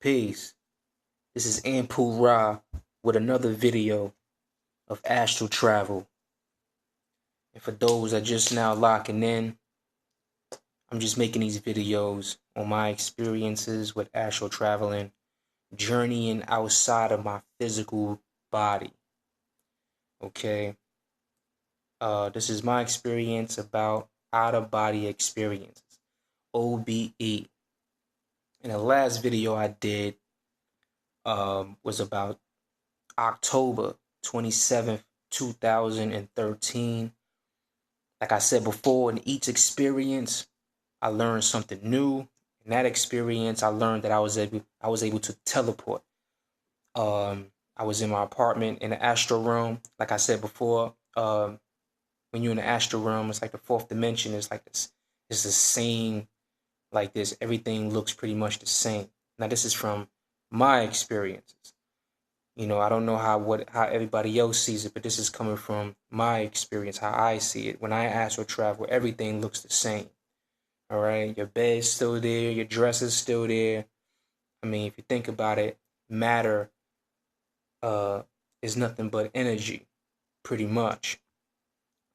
Peace. This is Anpu Ra with another video of astral travel. And for those that just now locking in, I'm just making these videos on my experiences with astral traveling, journeying outside of my physical body. Okay. This is my experience about out-of-body experiences, OBE. And the last video I did was about October 27th, 2013. Like I said before, in each experience, I learned something new. In that experience, I learned that I was able to teleport. I was in my apartment in the astral realm. Like I said before, when you're in the astral realm, it's like the fourth dimension. It's like this. It's the same like this. Everything looks pretty much the same. Now, this is from my experiences. I don't know how everybody else sees it, but this is coming from my experience, how I see it. When I astral travel, everything looks the same. All right, your bed's still there, your dress is still there. I mean, if you think about it, matter is nothing but energy, pretty much.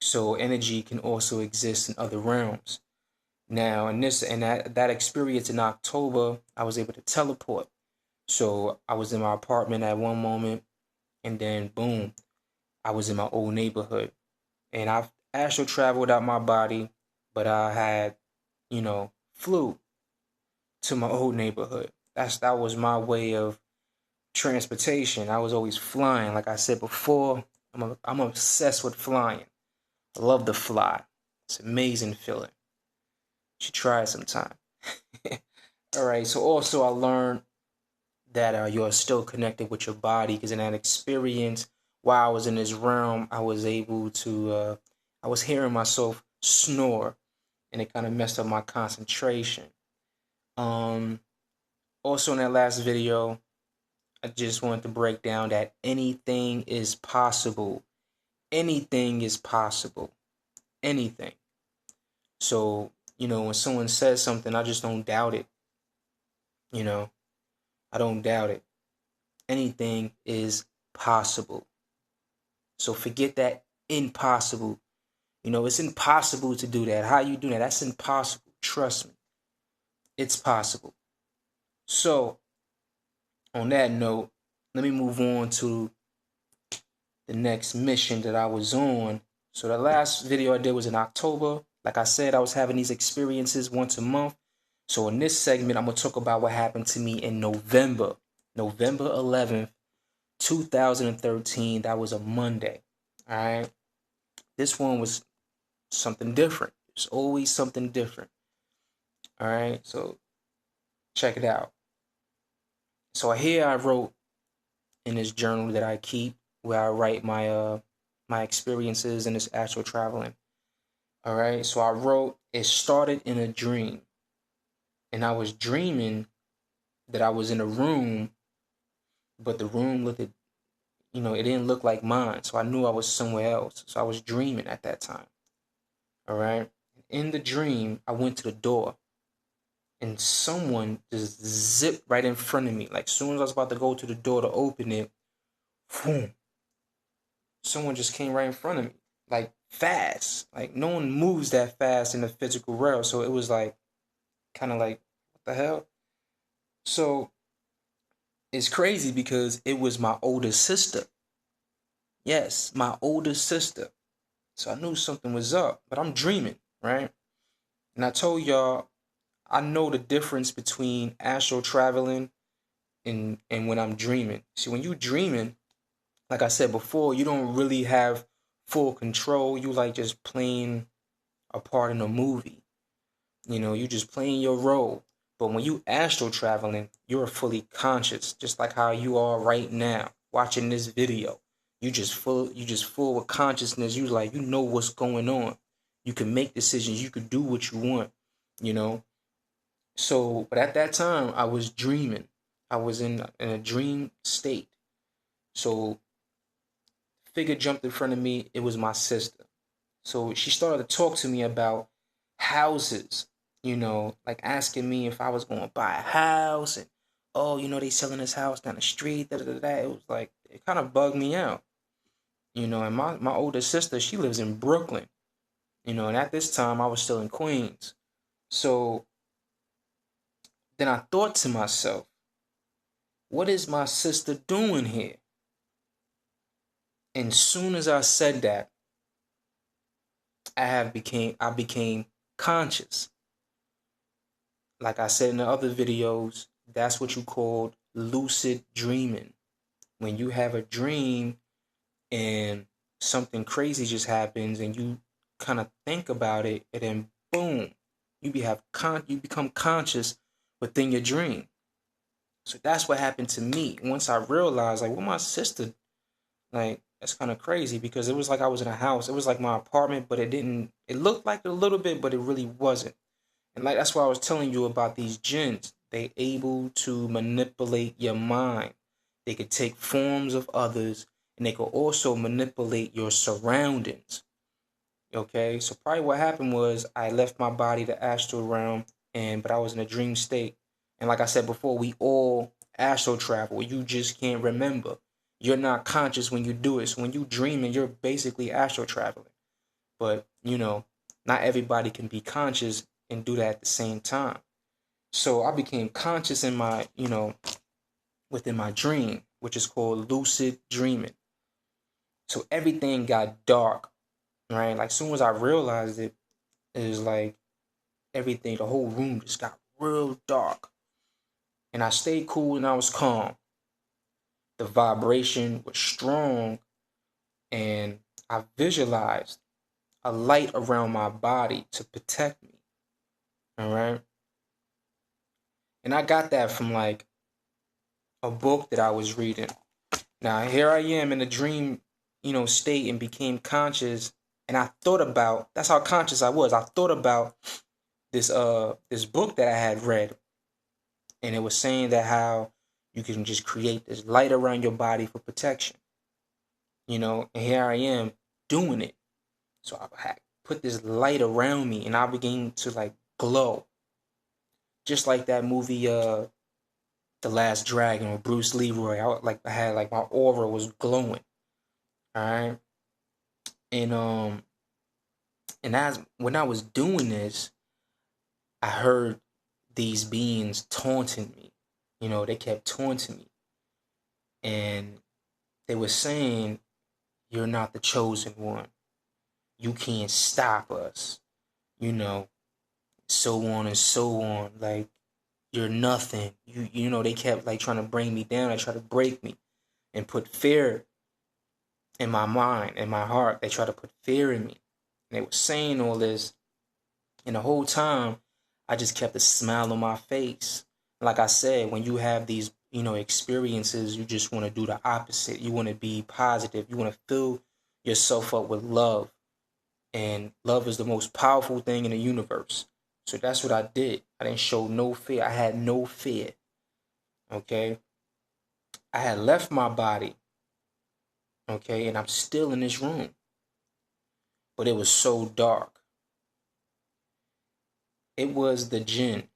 So energy can also exist in other realms. Now, in that experience in October, I was able to teleport. So I was in my apartment at one moment, and then boom, I was in my old neighborhood. And I've astral traveled out my body, but I had, flew to my old neighborhood. That was my way of transportation. I was always flying. Like I said before, I'm obsessed with flying. I love to fly. It's an amazing feeling. You should try it sometime. All right. So also I learned that you're still connected with your body, because in that experience, while I was in this realm, I was able to, I was hearing myself snore, and it kind of messed up my concentration. Also in that last video, I just wanted to break down that anything is possible. Anything is possible. Anything. So, when someone says something, I just don't doubt it. I don't doubt it. Anything is possible. So forget that impossible. It's impossible to do that. How you do that? That's impossible. Trust me. It's possible. So, on that note, let me move on to the next mission that I was on. So the last video I did was in October. Like I said, I was having these experiences once a month. So in this segment, I'm going to talk about what happened to me in November 11th, 2013. That was a Monday. All right. This one was something different. It's always something different. All right. So check it out. So here I wrote in this journal that I keep, where I write my experiences in this astral traveling. All right. So I wrote, it started in a dream. And I was dreaming that I was in a room, but the room looked, it didn't look like mine. So I knew I was somewhere else. So I was dreaming at that time. All right. In the dream, I went to the door, and someone just zipped right in front of me. Like, soon as I was about to go to the door to open it, boom, someone just came right in front of me, like fast. Like, no one moves that fast in the physical realm. So it was like, kind of like, what the hell? So it's crazy because it was my older sister. Yes, my older sister. So I knew something was up, but I'm dreaming, right? And I told y'all, I know the difference between astral traveling and when I'm dreaming. See, when you dreaming, like I said before, you don't really have full control. You like just playing a part in a movie. You just playing your role. But when you astral traveling, you're fully conscious, just like how you are right now, watching this video. You just full with consciousness. You know what's going on. You can make decisions. You could do what you want, you know. So, but at that time, I was dreaming. I was in a dream state. So, figure jumped in front of me. It was my sister. So she started to talk to me about houses, like asking me if I was going to buy a house and oh, they selling this house down the street, da da da da. It was like, it kind of bugged me out, and my older sister, she lives in Brooklyn, and at this time I was still in Queens. So then I thought to myself, what is my sister doing here? And soon as I said that, I became conscious. Like I said in the other videos, that's what you call lucid dreaming. When you have a dream and something crazy just happens and you kind of think about it, and then boom, you become conscious within your dream. So that's what happened to me. Once I realized, like, what my sister, like, that's kind of crazy, because it was like I was in a house. It was like my apartment, but it looked like it a little bit, but it really wasn't. And like, that's why I was telling you about these jinns. They able to manipulate your mind. They could take forms of others, and they could also manipulate your surroundings. Okay, so probably what happened was I left my body, the astral realm, but I was in a dream state. And like I said before, we all astral travel. You just can't remember. You're not conscious when you do it. So when you dreaming, you're basically astral traveling. But not everybody can be conscious and do that at the same time. So I became conscious within my dream, which is called lucid dreaming. So everything got dark, right? Like, soon as I realized it, it was like everything, the whole room just got real dark. And I stayed cool and I was calm. The vibration was strong, and I visualized a light around my body to protect me. All right. And I got that from like a book that I was reading. Now here I am in a dream, state, and became conscious. And I thought about, that's how conscious I was. I thought about this book that I had read, and it was saying that how you can just create this light around your body for protection. And here I am doing it. So I had put this light around me, and I began to like glow, just like that movie, The Last Dragon with Bruce Leroy. I had like my aura was glowing. All right, and as when I was doing this, I heard these beings taunting me. They kept taunting me, and they were saying, "You're not the chosen one. You can't stop us." So on and so on. Like, you're nothing. They kept like trying to bring me down. They tried to break me and put fear in my mind, in my heart. They tried to put fear in me. And they were saying all this. And the whole time, I just kept a smile on my face. Like I said, when you have these, experiences, you just want to do the opposite. You want to be positive. You want to fill yourself up with love. And love is the most powerful thing in the universe. So that's what I did. I didn't show no fear. I had no fear. Okay. I had left my body. Okay. And I'm still in this room. But it was so dark. It was the jinn,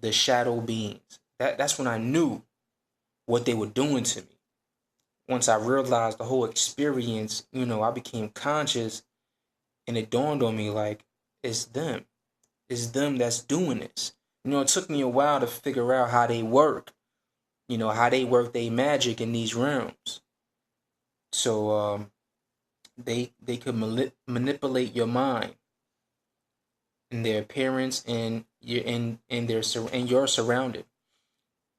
the shadow beings. That's when I knew what they were doing to me. Once I realized the whole experience, I became conscious, and it dawned on me like, it's them. It's them that's doing this. It took me a while to figure out how they work. How they work their magic in these realms. So they could manipulate your mind and their appearance and your surrounding.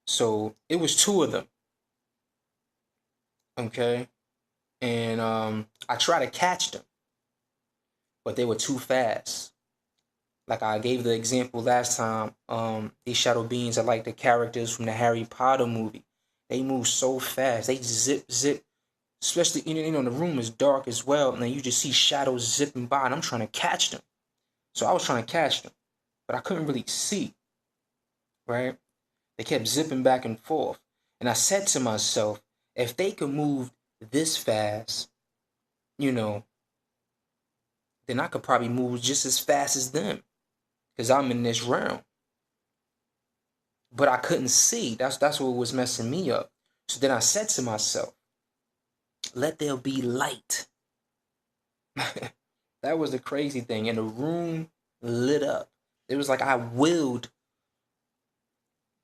So it was two of them. Okay. And I tried to catch them, but they were too fast. Like I gave the example last time, these shadow beings are like the characters from the Harry Potter movie. They move so fast. They zip, zip. Especially, the room is dark as well, and then you just see shadows zipping by, and I'm trying to catch them. So I was trying to catch them, but I couldn't really see, right? They kept zipping back and forth. And I said to myself, if they could move this fast, then I could probably move just as fast as them, because I'm in this realm. but I couldn't see. That's what was messing me up. So then I said to myself, let there be light. That was the crazy thing. And the room lit up. It was like I willed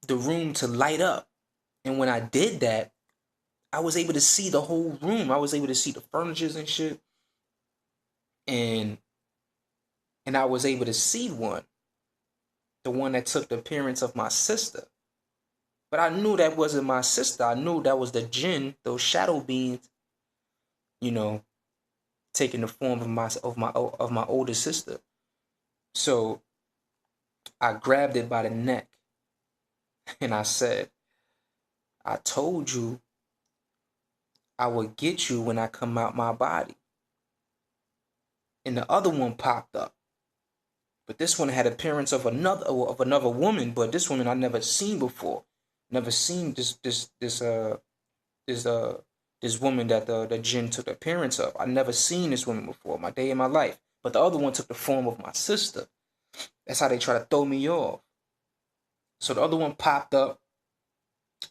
the room to light up. And when I did that, I was able to see the whole room. I was able to see the furnitures and shit. And I was able to see one. The one that took the appearance of my sister. But I knew that wasn't my sister. I knew that was the jinn, those shadow beings, you know, taking the form of my older sister. So I grabbed it by the neck and I said, I told you I would get you when I come out my body. And the other one popped up. But this one had appearance of another woman, but this woman I never seen before. Never seen this woman that the jinn took the appearance of. I never seen this woman before, my day in my life. But the other one took the form of my sister. That's how they try to throw me off. So the other one popped up,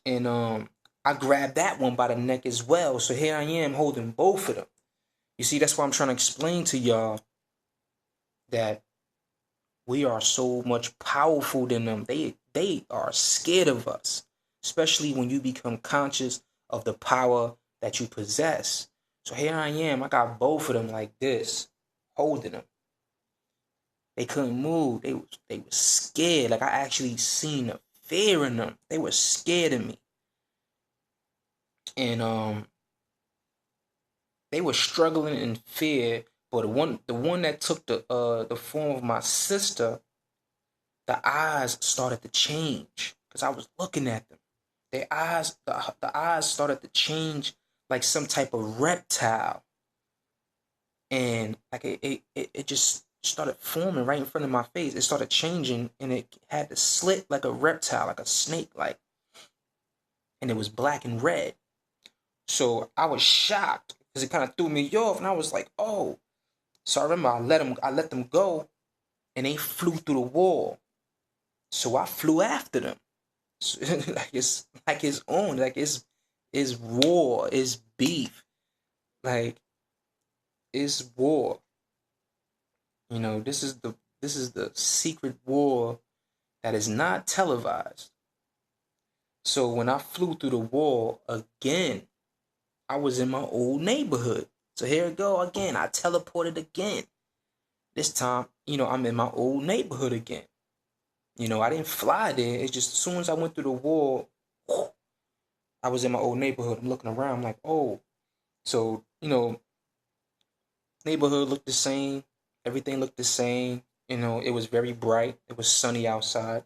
and I grabbed that one by the neck as well. So here I am holding both of them. You see, that's why I'm trying to explain to y'all that we are so much powerful than them. They are scared of us, especially when you become conscious of the power that you possess. So here I am. I got both of them like this, holding them. They couldn't move. They were scared. Like I actually seen the fear in them. They were scared of me. And they were struggling in fear. But the one that took the form of my sister, the eyes started to change because I was looking at them. Their eyes, the eyes started to change like some type of reptile, and like it just started forming right in front of my face. It started changing, and it had the slit like a reptile, like a snake, like, and it was black and red. So I was shocked because it kind of threw me off, and I was like, "Oh!" So I remember I let them go, and they flew through the wall. So I flew after them. So, like it's own, like it's war, it's beef, like it's war. You know, this is the secret war that is not televised. So when I flew through the wall again, I was in my old neighborhood. So here it go again. I teleported again. This time, I'm in my old neighborhood again. I didn't fly there. It's just as soon as I went through the wall, I was in my old neighborhood. I'm looking around. I'm like, oh. So, neighborhood looked the same. Everything looked the same. It was very bright. It was sunny outside.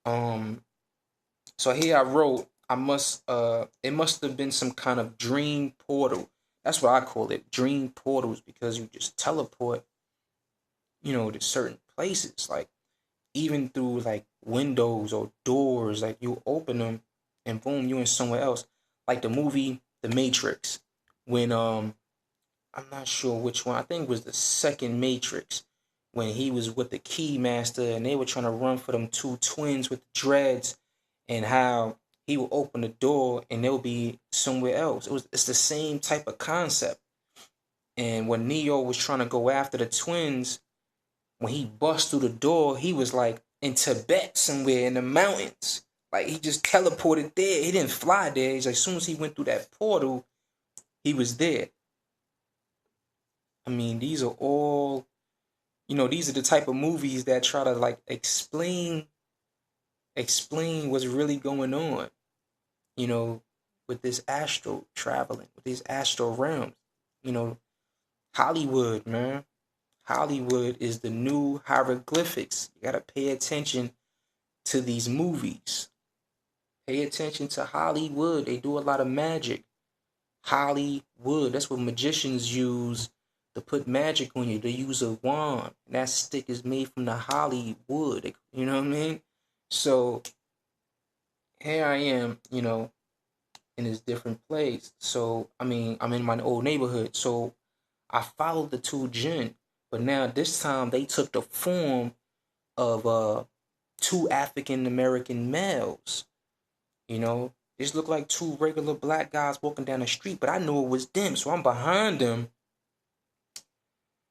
So here I wrote, it must have been some kind of dream portal. That's what I call it, dream portals, because you just teleport, to certain places, like even through like windows or doors, like you open them and boom, you in somewhere else. Like the movie The Matrix, when I'm not sure which one. I think it was the second Matrix when he was with the Key Master and they were trying to run for them two twins with the dreads, and how he will open the door and they'll be somewhere else. It's the same type of concept. And when Neo was trying to go after the twins, when he bust through the door, he was like in Tibet somewhere in the mountains. Like he just teleported there. He didn't fly there. He's like, as soon as he went through that portal, he was there. I mean, these are all, these are the type of movies that try to like explain what's really going on, with this astral traveling, with these astral realms. Hollywood, man. Hollywood is the new hieroglyphics. You gotta pay attention to these movies. Pay attention to Hollywood. They do a lot of magic. Hollywood. That's what magicians use to put magic on you. They use a wand. And that stick is made from the Hollywood. You know what I mean? So here I am, in this different place. So, I mean, I'm in my old neighborhood. So I followed the two jinn. But now this time they took the form of two African American males. You know, they just looked like two regular black guys walking down the street, but I knew it was them, so I'm behind them.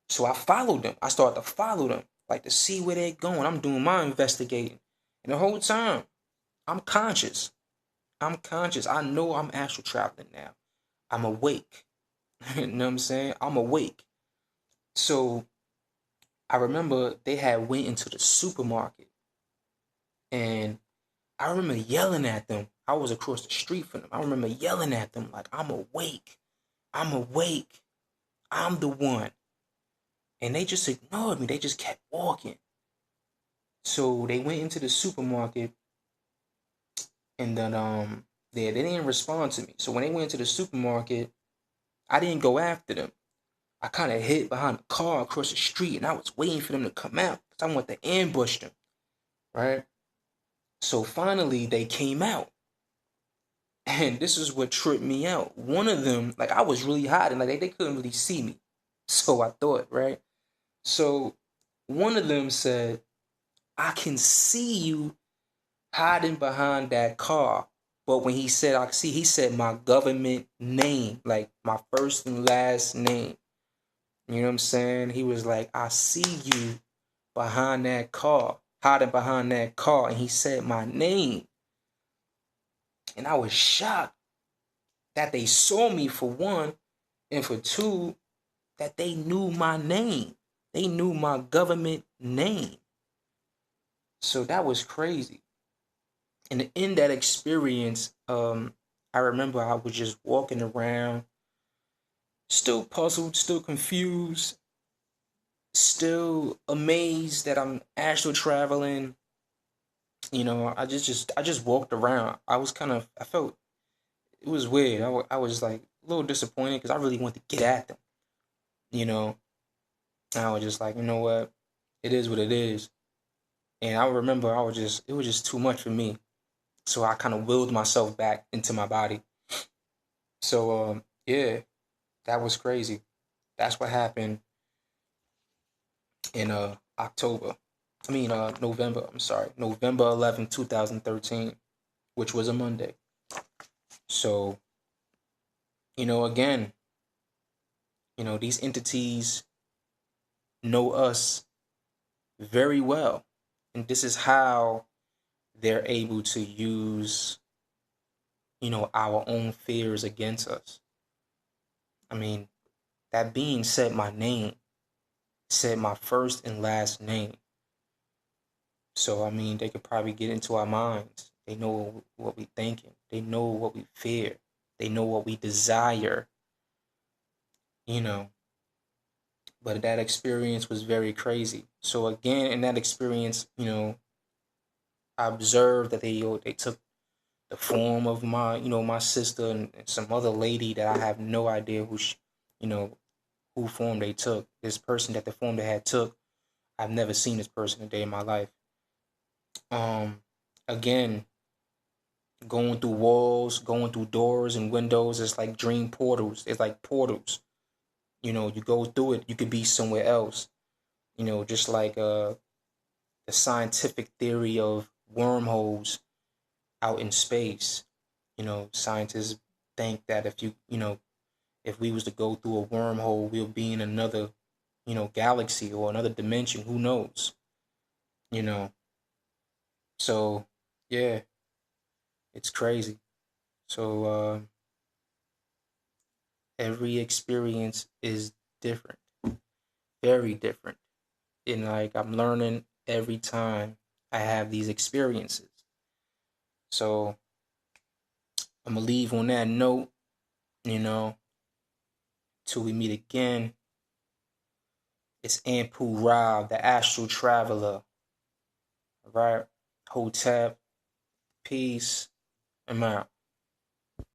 So I followed them. I started to follow them, like to see where they're going. I'm doing my investigating. And the whole time, I'm conscious. I'm conscious. I know I'm astral traveling now. I'm awake. You know what I'm saying? I'm awake. So I remember they had went into the supermarket, and I remember yelling at them. I was across the street from them. I remember yelling at them like, I'm awake. I'm awake. I'm the one. And they just ignored me. They just kept walking. So they went into the supermarket, and then they didn't respond to me. So when they went into the supermarket, I didn't go after them. I kind of hid behind a car across the street, and I was waiting for them to come out because I wanted to ambush them, right? So finally, they came out, and this is what tripped me out. One of them, like I was really hiding, like they couldn't really see me, so I thought, right? So one of them said, "I can see you hiding behind that car." But when he said I see, he said my government name, like my first and last name. You know what I'm saying? He was like, I see you behind that car, hiding behind that car. And he said my name. And I was shocked that they saw me, for one, and for two, that they knew my name. They knew my government name. So that was crazy. And in that experience, I remember I was just walking around, still puzzled, still confused, still amazed that I'm astral traveling. You know, I just walked around. I felt it was weird. I was like a little disappointed because I really wanted to get at them. You know, and I was just like, you know what, it is what it is. And I remember it was just too much for me. So I kind of willed myself back into my body. So yeah, that was crazy. That's what happened in October. I mean November, I'm sorry. November 11th, 2013, which was a Monday. So, you know, again, you know, these entities know us very well. And this is how they're able to use, you know, our own fears against us. I mean, that being said my name, said my first and last name. So, I mean, they could probably get into our minds. They know what we thinking. They know what we fear. They know what we desire, you know. But that experience was very crazy. So again, in that experience, you know, I observed that they took the form of my, you know, my sister and some other lady that I have no idea you know, who form they took. This person that the form they had took, I've never seen this person a day in my life. Again, going through walls, going through doors and windows, it's like dream portals. It's like portals. You know, you go through it, you could be somewhere else. You know, just like the scientific theory of wormholes out in space. You know, scientists think that if we was to go through a wormhole, we'll be in another, you know, galaxy or another dimension. Who knows? You know. So yeah, it's crazy. So every experience is different, very different. And like I'm learning every time I have these experiences. So I'm gonna leave on that note, you know, till we meet again. It's Anpu Ra, the Astral Traveler. All right. Hotep. Peace. I'm out.